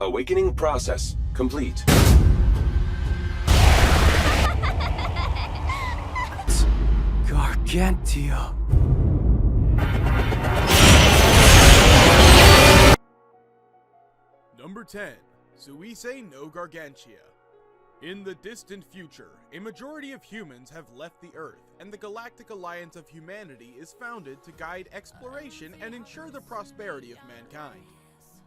Awakening process complete. Gargantua. Number 10. Zuise no Gargantua. In the distant future, a majority of humans have left the Earth, and the Galactic Alliance of Humanity is founded to guide exploration and ensure the prosperity of mankind.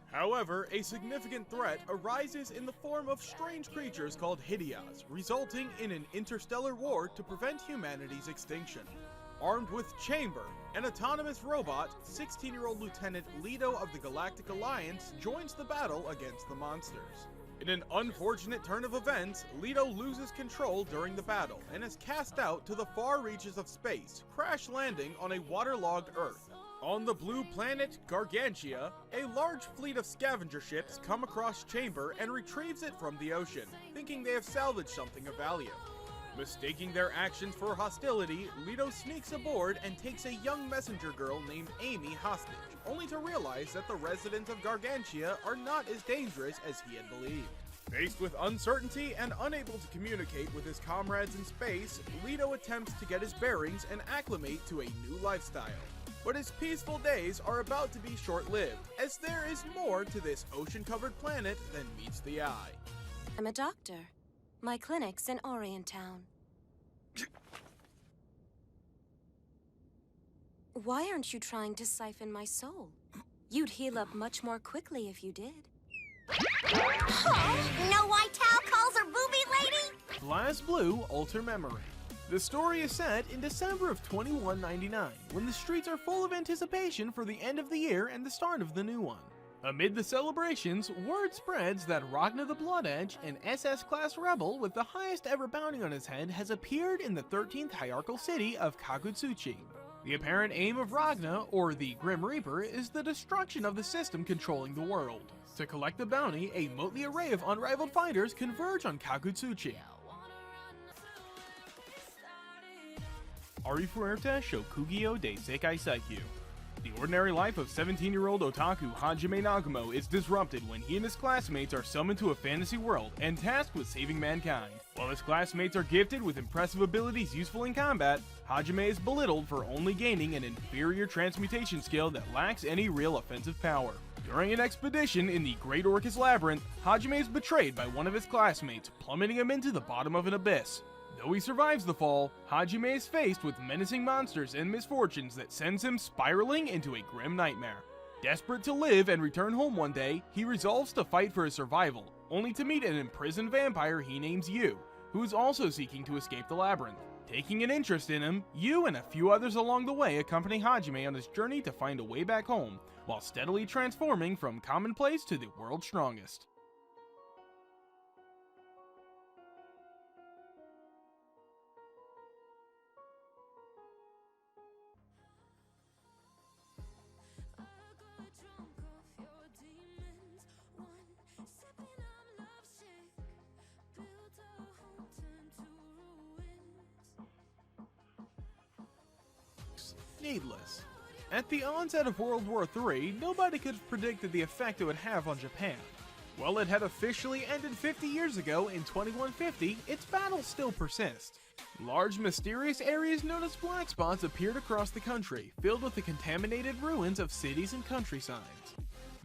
However, a significant threat arises in the form of strange creatures called Hideas, resulting in an interstellar war to prevent humanity's extinction. Armed with Chamber, an autonomous robot, 16-year-old Lieutenant Leto of the Galactic Alliance joins the battle against the monsters. In an unfortunate turn of events, Leto loses control during the battle and is cast out to the far reaches of space, crash landing on a waterlogged Earth. On the blue planet Gargantua, a large fleet of scavenger ships come across Chamber and retrieves it from the ocean, thinking they have salvaged something of value. Mistaking their actions for hostility, Leto sneaks aboard and takes a young messenger girl named Amy hostage, only to realize that the residents of Gargantua are not as dangerous as he had believed. Faced with uncertainty and unable to communicate with his comrades in space, Leto attempts to get his bearings and acclimate to a new lifestyle. But his peaceful days are about to be short-lived, as there is more to this ocean-covered planet than meets the eye. I'm a doctor. My clinic's in Orientown. Why aren't you trying to siphon my soul? You'd heal up much more quickly if you did. No white towel calls her booby lady? Blast Blue Alter Memory. The story is set in December of 2199, when the streets are full of anticipation for the end of the year and the start of the new one. Amid the celebrations, word spreads that Ragna the Blood Edge, an SS-class rebel with the highest ever bounty on his head, has appeared in the 13th hierarchical city of Kagutsuchi. The apparent aim of Ragna, or the Grim Reaper, is the destruction of the system controlling the world. To collect the bounty, a motley array of unrivaled fighters converge on Kagutsuchi. Arifuerte Shokugyo de Sekai Saikyu. The ordinary life of 17-year-old otaku Hajime Nagumo is disrupted when he and his classmates are summoned to a fantasy world and tasked with saving mankind. While his classmates are gifted with impressive abilities useful in combat, Hajime is belittled for only gaining an inferior transmutation skill that lacks any real offensive power. During an expedition in the Great Orcus Labyrinth, Hajime is betrayed by one of his classmates, plummeting him into the bottom of an abyss. Though he survives the fall, Hajime is faced with menacing monsters and misfortunes that sends him spiraling into a grim nightmare. Desperate to live and return home one day, he resolves to fight for his survival, only to meet an imprisoned vampire he names Yu, who is also seeking to escape the labyrinth. Taking an interest in him, Yu and a few others along the way accompany Hajime on his journey to find a way back home, while steadily transforming from commonplace to the world's strongest. Needless. At the onset of World War III, nobody could have predicted the effect it would have on Japan. While it had officially ended 50 years ago in 2150, its battles still persist. Large mysterious areas known as black spots appeared across the country, filled with the contaminated ruins of cities and countrysides.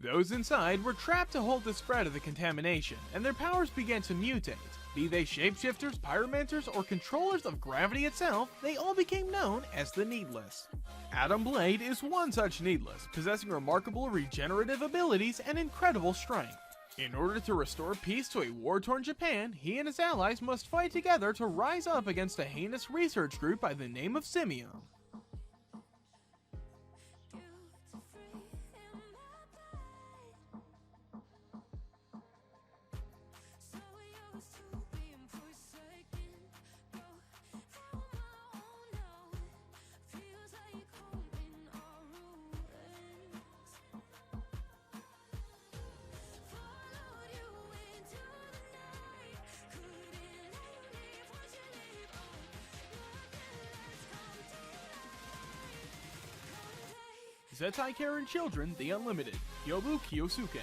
Those inside were trapped to halt the spread of the contamination, and their powers began to mutate. Be they shapeshifters, pyromancers, or controllers of gravity itself, they all became known as the Needless. Adam Blade is one such Needless, possessing remarkable regenerative abilities and incredible strength. In order to restore peace to a war-torn Japan, he and his allies must fight together to rise up against a heinous research group by the name of Simeon. Zettai Care and Children, The Unlimited, Yobu Kyosuke.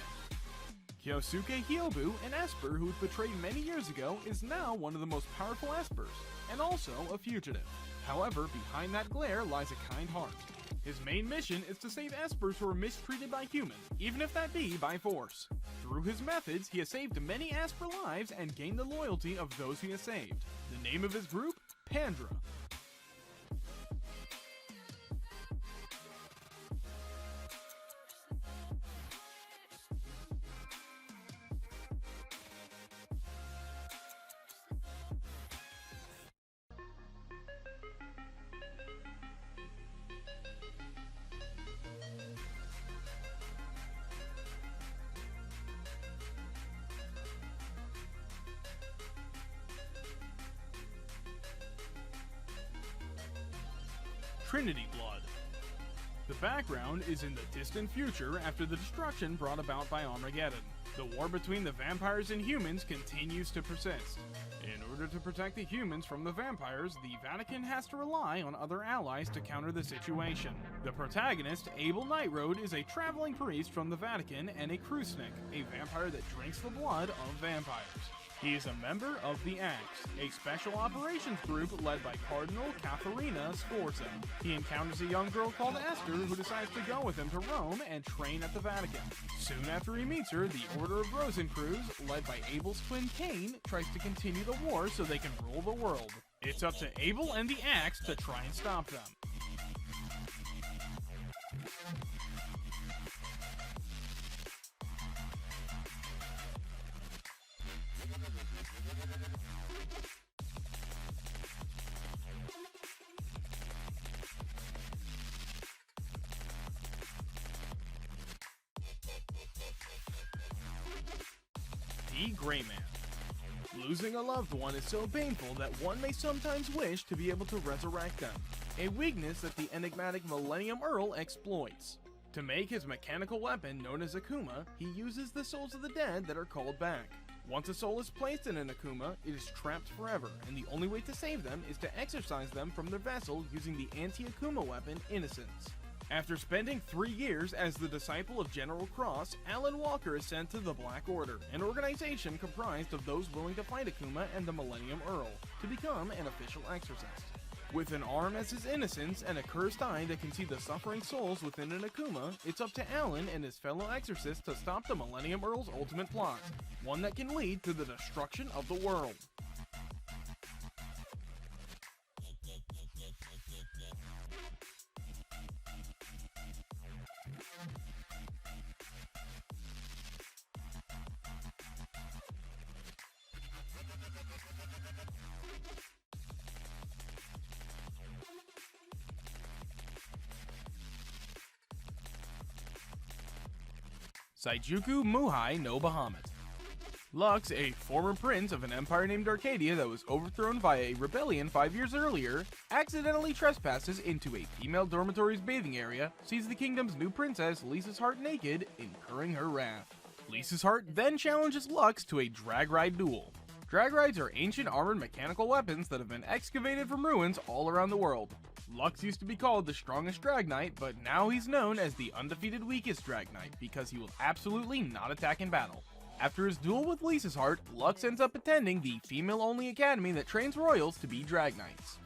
Kyosuke Hyobu, an Esper who was betrayed many years ago, is now one of the most powerful Espers, and also a fugitive. However, behind that glare lies a kind heart. His main mission is to save Espers who are mistreated by humans, even if that be by force. Through his methods, he has saved many Esper lives and gained the loyalty of those he has saved. The name of his group? Pandra. Trinity Blood. The background is in the distant future after the destruction brought about by Armageddon. The war between the vampires and humans continues to persist. In order to protect the humans from the vampires, the Vatican has to rely on other allies to counter the situation. The protagonist, Abel Nightroad, is a traveling priest from the Vatican and a Krusnik, a vampire that drinks the blood of vampires. He is a member of the Axe, a special operations group led by Cardinal Katharina Sforza. He encounters a young girl called Esther who decides to go with him to Rome and train at the Vatican. Soon after he meets her, the Order of Rosencreuz, led by Abel's twin Cain, tries to continue the war so they can rule the world. It's up to Abel and the Axe to try and stop them. The Gray Man. Losing a loved one is so painful that one may sometimes wish to be able to resurrect them, a weakness that the enigmatic Millennium Earl exploits. To make his mechanical weapon known as Akuma, he uses the souls of the dead that are called back. Once a soul is placed in an Akuma, it is trapped forever, and the only way to save them is to exorcise them from their vessel using the anti-Akuma weapon Innocence. After spending 3 years as the disciple of General Cross, Alan Walker is sent to the Black Order, an organization comprised of those willing to fight Akuma and the Millennium Earl, to become an official exorcist. With an arm as his innocence and a cursed eye that can see the suffering souls within an Akuma, it's up to Alan and his fellow exorcists to stop the Millennium Earl's ultimate plot, one that can lead to the destruction of the world. Saijuku Muhai no Bahamut. Lux, a former prince of an empire named Arcadia that was overthrown by a rebellion 5 years earlier, accidentally trespasses into a female dormitory's bathing area, sees the kingdom's new princess Lisa's Heart naked, incurring her wrath. Lisa's Heart then challenges Lux to a drag ride duel. Drag rides are ancient armored mechanical weapons that have been excavated from ruins all around the world. Lux used to be called the strongest Drag Knight, but now he's known as the undefeated weakest Drag Knight because he will absolutely not attack in battle. After his duel with Lisa's Heart, Lux ends up attending the female-only academy that trains royals to be Drag Knights.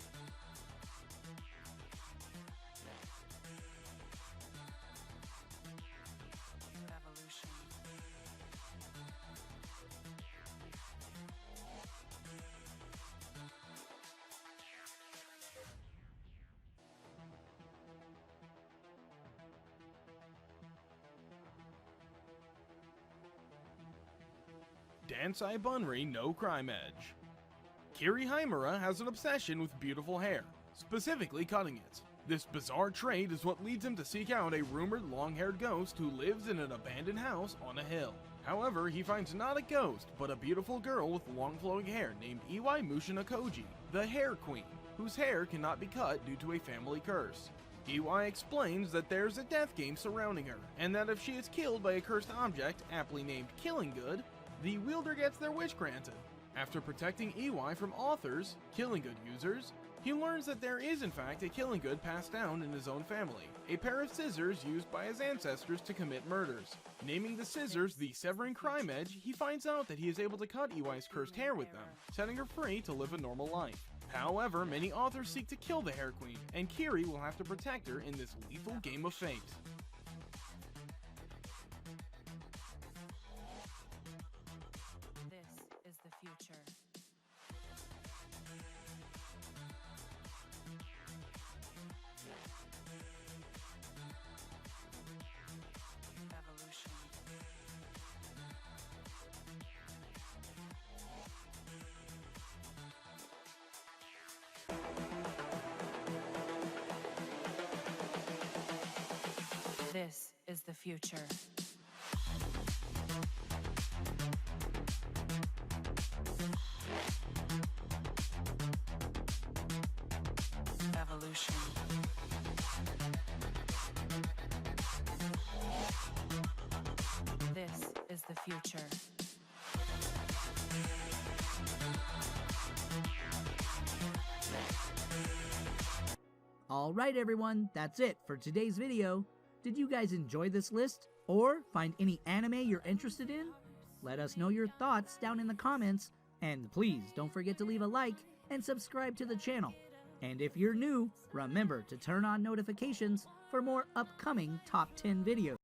Dansai Bunri no Crime Edge. Kiri Himura has an obsession with beautiful hair, specifically cutting it. This bizarre trait is what leads him to seek out a rumored long-haired ghost who lives in an abandoned house on a hill. However, he finds not a ghost, but a beautiful girl with long flowing hair named Iwai Mushina Koji, the Hair Queen, whose hair cannot be cut due to a family curse. Iwai explains that there's a death game surrounding her, and that if she is killed by a cursed object, aptly named Killing Good, the wielder gets their wish granted. After protecting Iwai from authors, Killing Good users, He learns that there is in fact a killing good passed down in his own family, a pair of scissors used by his ancestors to commit murders. Naming the scissors the Severing Crime Edge, he finds out that he is able to cut Iwai's cursed hair with them, setting her free to live a normal life. However, many authors seek to kill the Hair Queen, and Kiri will have to protect her in this lethal game of fate. This is the future. Evolution. This is the future. Evolution. This is the future. Alright everyone, that's it for today's video. Did you guys enjoy this list? Or find any anime you're interested in? Let us know your thoughts down in the comments, and please don't forget to leave a like and subscribe to the channel. And if you're new, remember to turn on notifications for more upcoming top 10 videos.